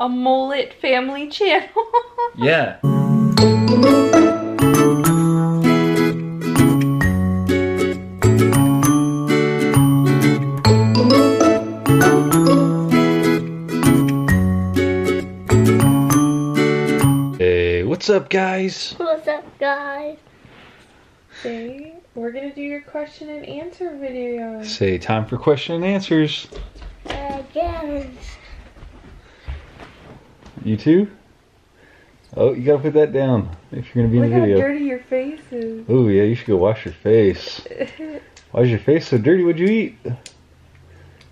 a mullet family channel. Yeah. Hey, what's up, guys? What's up, guys? Say, we're gonna do your question and answer video. Say, time for question and answers. Yes. You too? Oh, you gotta put that down if you're gonna be in the video. Look how dirty your face is. Oh yeah, you should go wash your face. Why is your face so dirty? What'd you eat?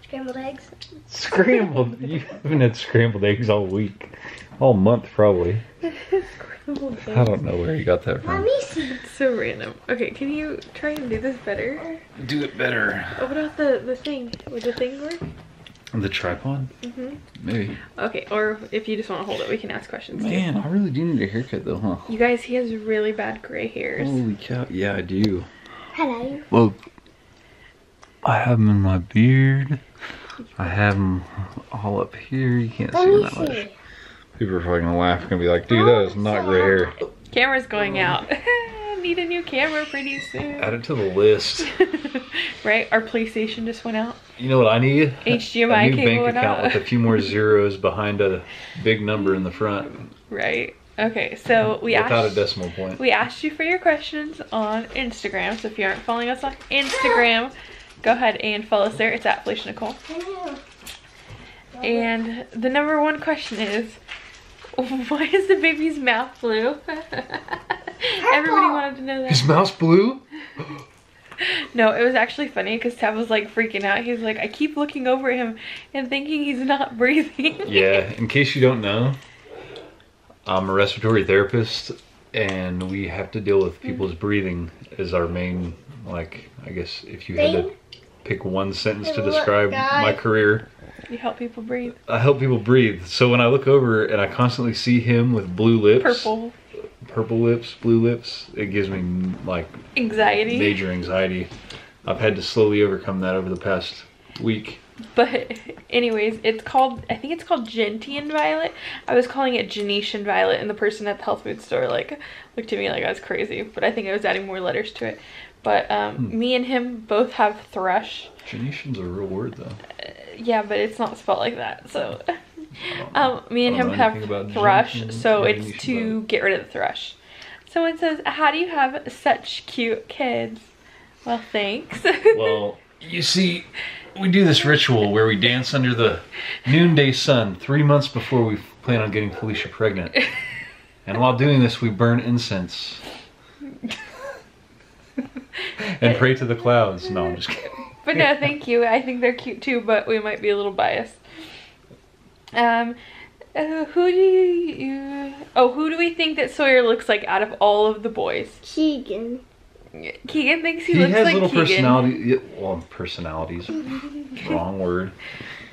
Scrambled eggs. Scrambled? You haven't had scrambled eggs all week. All month, probably. Scrambled eggs. I don't know where you got that from. Let me see. It's so random. Okay, can you try and do this better? Do it better. Open up the thing. Would the thing work? The tripod? Mm-hmm. Maybe. Okay, or if you just want to hold it, we can ask questions. Man, I really do need a haircut though, huh? You guys, he has really bad gray hairs. Holy cow. Yeah, I do. Hello. Well, I have them in my beard. I have them all up here. You can't see them that much. People are probably gonna laugh. Gonna be like, dude, that is not gray hair. Camera's going out. Need a new camera pretty soon. Add it to the list. Right? Our PlayStation just went out. You know what I need? HDMI a new cable bank account with a few more zeros behind a big number in the front. Right. Okay, so without a decimal point. We asked you for your questions on Instagram. So if you aren't following us on Instagram, go ahead and follow us there. It's at Felicianicholle. And the number one question is, why is the baby's mouth blue? Everybody wanted to know that. His mouth's blue? No, it was actually funny because Tab was like freaking out. He's like, I keep looking over at him and thinking he's not breathing. Yeah, in case you don't know, I'm a respiratory therapist and we have to deal with people's breathing as our main, like, I guess if you had to pick one sentence to describe my career. You help people breathe. I help people breathe. So when I look over and I constantly see him with blue lips. Purple lips, blue lips, it gives me like anxiety. Major anxiety. I've had to slowly overcome that over the past week. But anyways, it's called, I think it's called Gentian Violet. I was calling it Genetian Violet, and the person at the health food store like looked at me like I was crazy, but I think I was adding more letters to it. But me and him both have thrush. Genetian's a real word though. Yeah, but it's not spelled like that, so me and him have thrush, so it's to get rid of the thrush. Someone says, how do you have such cute kids? Well, thanks. Well, you see, we do this ritual where we dance under the noonday sun 3 months before we plan on getting Felicia pregnant. And while doing this, we burn incense. And pray to the clouds. No, I'm just kidding. But no, thank you. I think they're cute too, but we might be a little biased. Who do we think that Sawyer looks like out of all of the boys? Keegan. Keegan thinks he looks like Keegan. He has little personality. Well, personalities. Wrong word.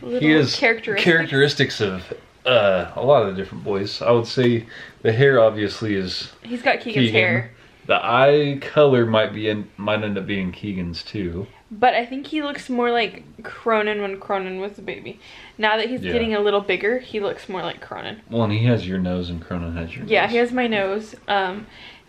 He has characteristics of a lot of the different boys. I would say the hair obviously is. He's got Keegan's hair. The eye color might end up being Keegan's too. But I think he looks more like Cronin when Cronin was a baby. Now that he's getting a little bigger, he looks more like Cronin. Well, and he has your nose and Cronin has your nose. Yeah, he has my nose.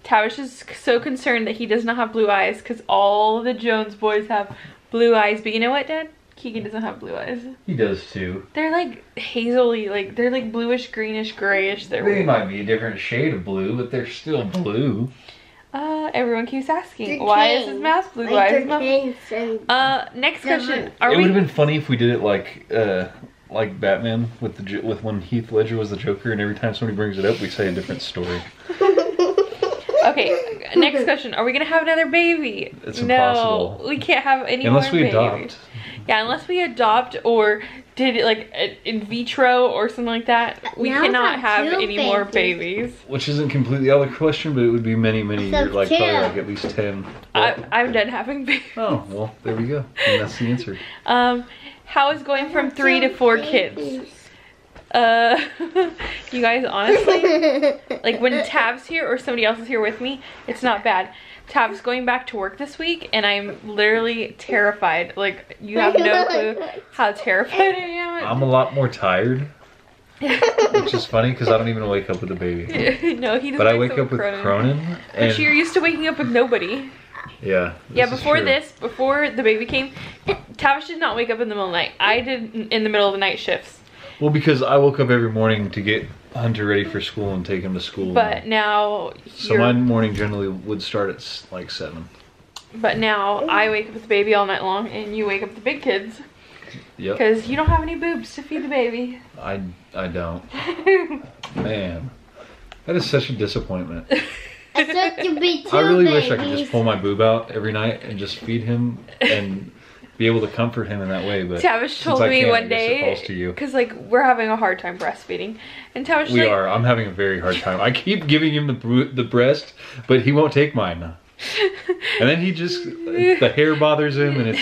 Tavish is so concerned that he does not have blue eyes because all the Jones boys have blue eyes. But you know what, Dad? Keegan doesn't have blue eyes. He does too. They're like hazily, like they're like bluish, greenish, grayish. They might be a different shade of blue, but they're still blue. Everyone keeps asking, why is his mouth blue? Why is his mouth? Next question. It would have been funny if we did it like Batman with when Heath Ledger was the Joker, and every time somebody brings it up, we say a different story. Okay, next question. Are we gonna have another baby? It's impossible. No, we can't have any unless more we babies. adopt. Yeah, unless we adopt or did it like in vitro or something like that. We cannot have any more babies. Which isn't completely out of the question, but it would be many years, like probably like at least 10. I'm done having babies. Oh, well, there we go. And that's the answer. How is going from 3 to 4 kids? You guys, honestly, like when Tab's here or somebody else is here with me, it's not bad. Tab's going back to work this week and I'm literally terrified. Like, you have no clue how terrified I am. I'm a lot more tired. which is funny because I don't even wake up with the baby. No, he doesn't. But I wake up with Cronin. But you're used to waking up with nobody. Yeah. Yeah, before the baby came, Tavish did not wake up in the middle of the night. I did in the middle of the night shifts. Well, because I woke up every morning to get Hunter ready for school and take him to school. But now so my morning generally would start at like 7. But now I wake up with the baby all night long, and you wake up the big kids. Yep. Because you don't have any boobs to feed the baby. I don't. Man, that is such a disappointment. I really wish I could just pull my boob out every night and just feed him and be able to comfort him in that way. But Tavish told me one day, because like we're having a hard time breastfeeding, and Tavish we are. I'm having a very hard time. I keep giving him the breast, but he won't take mine. And then he just the hair bothers him, and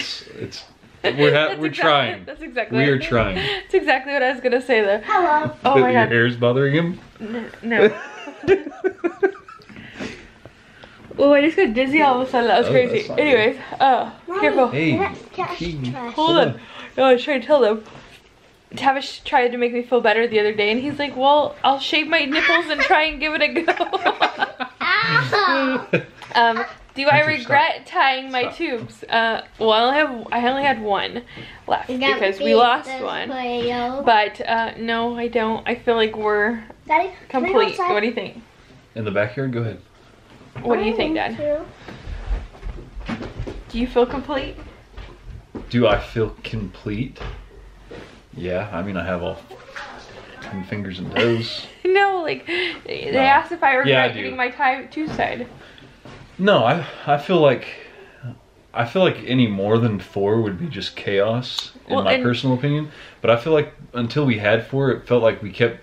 we're trying. That's exactly. We are trying. That's exactly what I was gonna say though. Hello. Oh my God. Your hair's bothering him? No. Oh, I just got dizzy all of a sudden. That was crazy. Anyways, here go. Hey, Hold on. No, I was trying to tell them. Tavish tried to make me feel better the other day, and he's like, "Well, I'll shave my nipples and try and give it a go." Do I regret tying my tubes? Well, I only had one left because we lost one. But no, I don't. I feel like we're complete. What do you think? In the backyard? Go ahead. What do you think, Dad? Do you feel complete? Do I feel complete? Yeah, I mean I have all 10 fingers and toes. No, like they asked if I regret getting my tube side. No, I feel like any more than 4 would be just chaos in my personal opinion. But I feel like until we had 4, it felt like we kept.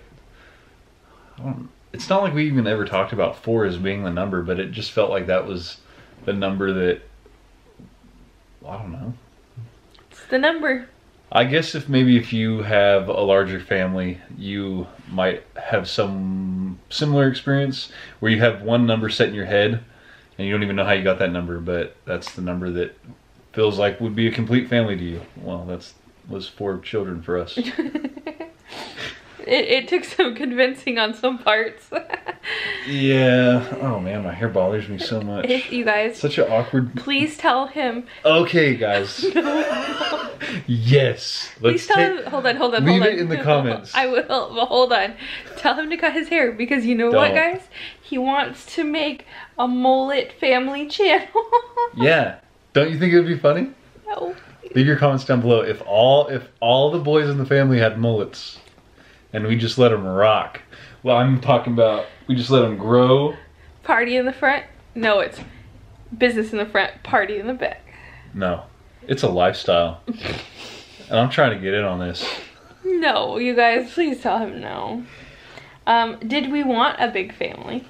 It's not like we even ever talked about 4 as being the number, but it just felt like that was the number that, I don't know. It's the number. I guess if you have a larger family, you might have some similar experience where you have one number set in your head and you don't even know how you got that number, but that's the number that feels like would be a complete family to you. Well, was 4 children for us. It took some convincing on some parts. Yeah. Oh man, my hair bothers me so much. You guys. Such an awkward. Please tell him. Okay, guys. No. Yes. Please tell him. Hold on. Leave it in the comments. I will. But hold on. Tell him to cut his hair because you know what, guys? He wants to make a mullet family channel. Yeah. Don't you think it would be funny? No. Leave your comments down below. If all the boys in the family had mullets. And we just let them rock. Well, I'm talking about we just let them grow. Party in the front? No, it's business in the front, party in the back. No, it's a lifestyle. And I'm trying to get in on this. No, you guys, please tell him no. Did we want a big family?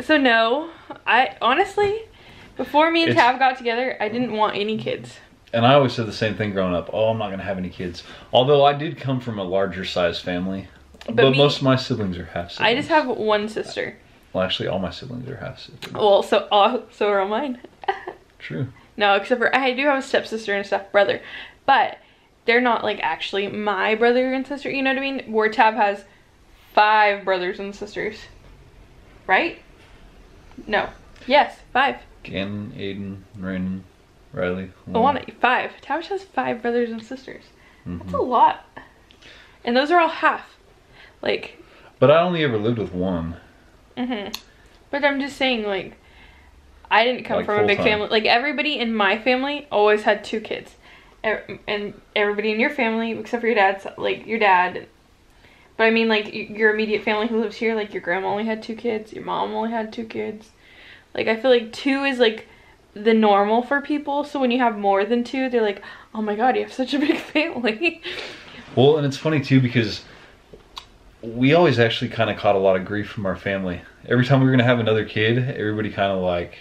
So no, I honestly, before me and Tav got together, I didn't want any kids. And I always said the same thing growing up. Oh, I'm not going to have any kids. Although I did come from a larger size family. But most of my siblings are half siblings. I just have one sister. Well, actually, all my siblings are half siblings. Well, so are all mine. True. No, except for I do have a stepsister and a stepbrother. But they're not like actually my brother and sister. You know what I mean? Where Tav has 5 brothers and sisters. Right? No. Yes, 5. Gannon, Aiden, Rainen, Riley. 5. Tavish has 5 brothers and sisters. That's a lot. And those are all half. Like. But I only ever lived with 1. But I'm just saying, like, I didn't come from a big family. Like, everybody in my family always had 2 kids. And everybody in your family, except for your dad's, like, your dad. But I mean, like, your immediate family who lives here, like, your grandma only had 2 kids. Your mom only had 2 kids. Like, I feel like 2 is, like, the normal for people. So when you have more than 2, they're like, oh my god, you have such a big family. Well, and it's funny too because we always actually kind of caught a lot of grief from our family. Every time we were going to have another kid, everybody kind of like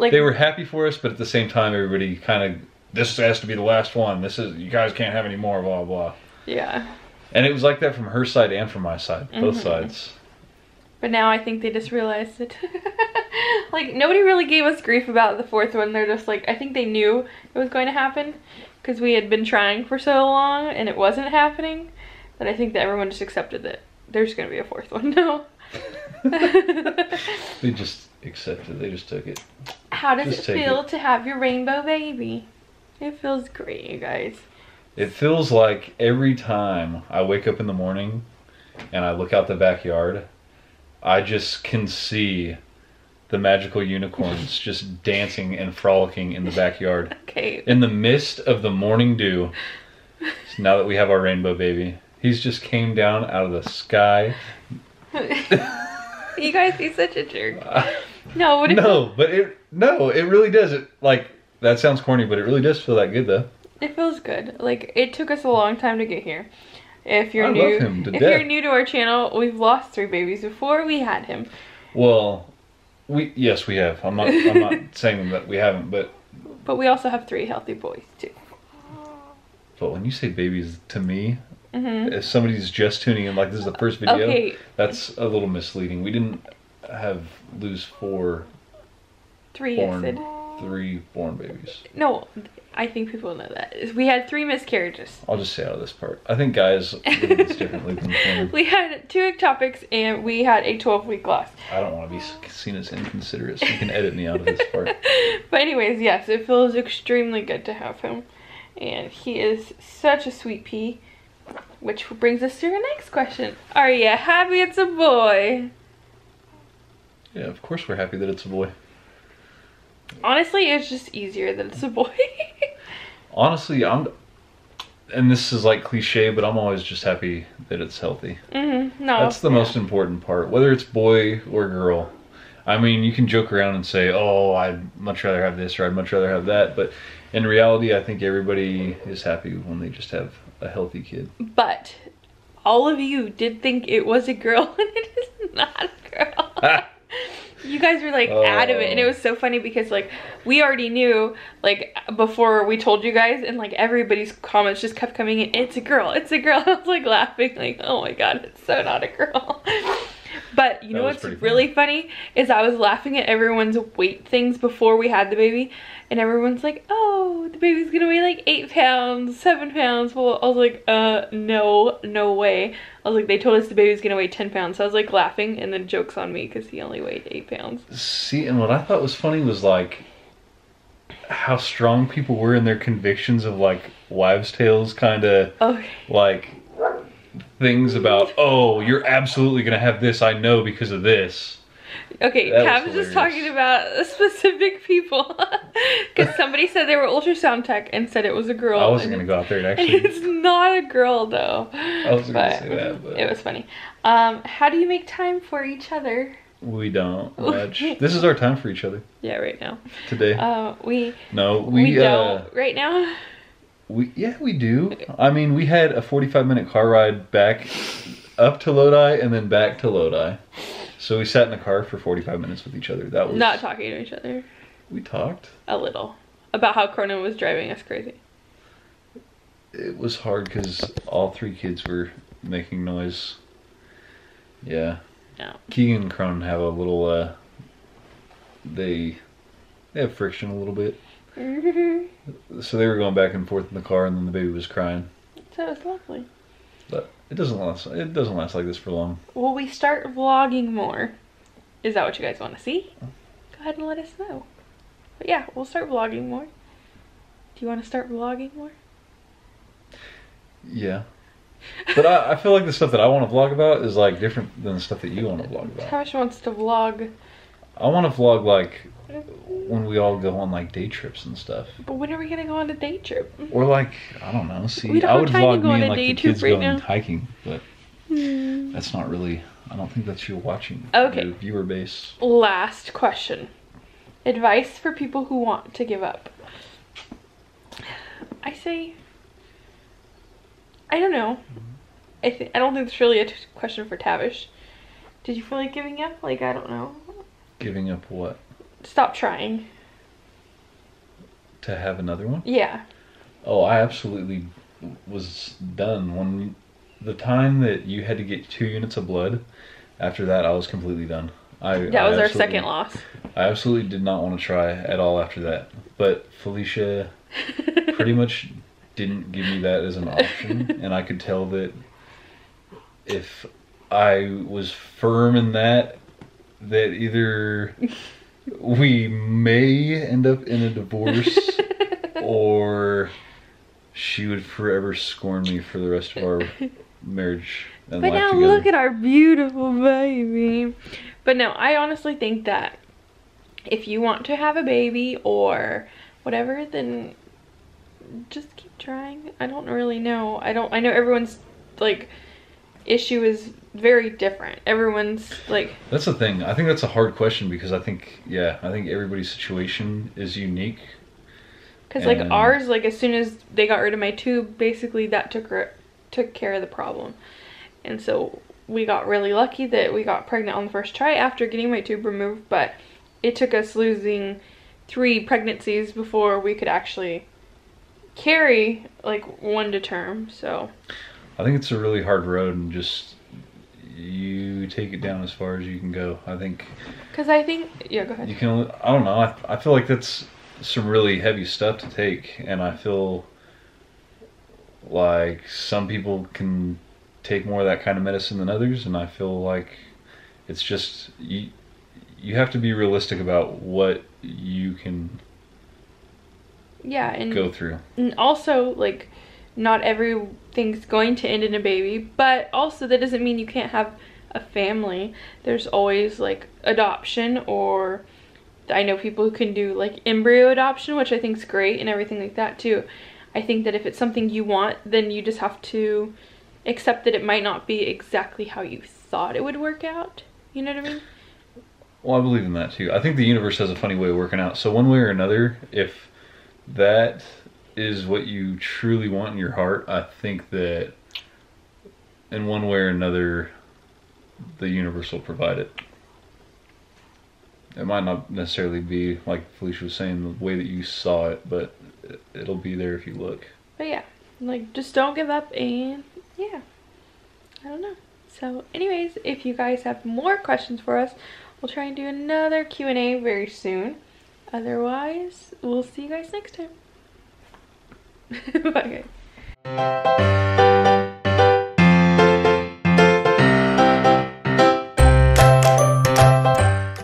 they were happy for us, but at the same time everybody kind of, this has to be the last one, you guys can't have any more, blah blah. Yeah. And it was like that from her side and from my side, both sides. But now I think they just realized it. Like, nobody really gave us grief about the 4th one. They're just like, I think they knew it was going to happen because we had been trying for so long and it wasn't happening. But I think that everyone just accepted that there's going to be a fourth one now. They just accepted. They just took it. How does Just it take feel it. to have your rainbow baby? It feels great, you guys. It feels like every time I wake up in the morning and I look out the backyard, I just can see the magical unicorns just dancing and frolicking in the backyard. Okay. In the mist of the morning dew. So now that we have our rainbow baby, he's just came down out of the sky. You guys, he's such a jerk. No, what if it really does. It like that sounds corny, but it really does feel that good though. it feels good. Like, it took us a long time to get here. If you're I new, love him to if death. you're new to our channel, we've lost 3 babies before we had him. Well, yes we have. I'm not saying that we haven't, but we also have 3 healthy boys too. when you say babies to me, if somebody's just tuning in, like this is the first video, Okay. that's a little misleading. We didn't lose 4 3, born, yes, 3 born babies. no, I think people know that. We had 3 miscarriages. I'll just say out of this part. I think guys look at this differently than women. We had 2 ectopics and we had a 12-week loss. I don't want to be seen as inconsiderate, so you can edit me out of this part. But anyways, yes, it feels extremely good to have him. And he is such a sweet pea. Which brings us to our next question. Are you happy it's a boy? Yeah, of course we're happy that it's a boy. Honestly, it's just easier that it's a boy. Honestly, and this is like cliche, but I'm always just happy that it's healthy. No. That's the most important part, whether it's boy or girl. I mean, you can joke around and say, oh, I'd much rather have this or I'd much rather have that, but in reality, I think everybody is happy when they just have a healthy kid. But all of you did think it was a girl, and it is not a girl. You guys were like adamant, and it was so funny because like we already knew like before we told you guys, and like everybody's comments just kept coming in, it's a girl, it's a girl. I was like laughing like, oh my god, it's so not a girl. But you know what's really funny is I was laughing at everyone's weight things before we had the baby, and everyone's like, oh, the baby's gonna weigh like 8 pounds, 7 pounds. Well, I was like, no way. I was like, they told us the baby's gonna weigh 10 pounds. So I was like laughing, and then joke's on me because he only weighed 8 pounds. See, and what I thought was funny was like how strong people were in their convictions of like wives' tales kind of like things about, oh, you're absolutely gonna have this, I know because of this. Okay, Cam was just talking about specific people because somebody said they were ultrasound tech and said it was a girl. I wasn't gonna go out there and actually. It's not a girl though. I wasn't gonna say that, but it was funny. How do you make time for each other? We don't much. This is our time for each other. Yeah, right now. Today. We don't right now. We do. I mean, we had a 45-minute car ride back up to Lodi and then back to Lodi. So we sat in the car for 45 minutes with each other. That was not talking to each other. We talked a little about how Cronin was driving us crazy. It was hard because all 3 kids were making noise. Yeah. Keegan and Cronin have a little. They have friction a little bit. So they were going back and forth in the car, and then the baby was crying. So it was lovely. But it doesn't last. It doesn't last like this for long. Will we start vlogging more? Is that what you guys want to see? Go ahead and let us know. But yeah, we'll start vlogging more. Do you want to start vlogging more? Yeah. But I feel like the stuff that I want to vlog about is like different than the stuff that you want to vlog about. Tavish wants to vlog. I want to vlog like when we all go on like day trips and stuff. But when are we gonna go on a day trip? Or like, I don't know. See, we don't I have would time vlog to go on me a and like day the trip kids right going now. hiking, but that's not really. I don't think that's your watching. Okay. Your viewer base. Last question. Advice for people who want to give up. I say, I don't know. I don't think it's really a question for Tavish. Did you feel like giving up? Like, I don't know. Giving up what? Stop trying. To have another one? Yeah. Oh, I absolutely was done. When the time that you had to get 2 units of blood, after that I was completely done. That was our second loss. I absolutely did not want to try at all after that. But Felicia pretty much didn't give me that as an option, and I could tell that if I was firm in that either we may end up in a divorce or she would forever scorn me for the rest of our marriage and But life now together. look at our beautiful baby. But no, I honestly think that if you want to have a baby or whatever, then just keep trying. I don't really know. I know everyone's like issue is very different. Everyone's like, That's the thing. I think that's a hard question because I think everybody's situation is unique. because like And- ours, like as soon as they got rid of my tube, basically that took care of the problem. And so we got really lucky that we got pregnant on the first try after getting my tube removed, but it took us losing 3 pregnancies before we could actually carry like one to term. So I think it's a really hard road, and just you take it down as far as you can go. I think because I think, yeah, go ahead. you can. I don't know. I feel like that's some really heavy stuff to take, and I feel like some people can take more of that kind of medicine than others, and I feel like it's just you have to be realistic about what you can Yeah, and go through. And also, like, not everything's going to end in a baby, but also that doesn't mean you can't have a family. There's always, like, adoption, or I know people who can do, like, embryo adoption, which I think is great, and everything like that, too. I think that if it's something you want, then you just have to accept that it might not be exactly how you thought it would work out. You know what I mean? Well, I believe in that, too. I think the universe has a funny way of working out. So one way or another, if that is what you truly want in your heart, I think that in one way or another, the universe will provide it. It might not necessarily be, like Felicia was saying, the way that you saw it, but it'll be there if you look. But yeah, like, just don't give up, and yeah, I don't know. So anyways, if you guys have more questions for us, we'll try and do another Q&A very soon. Otherwise, we'll see you guys next time. Bye, guys.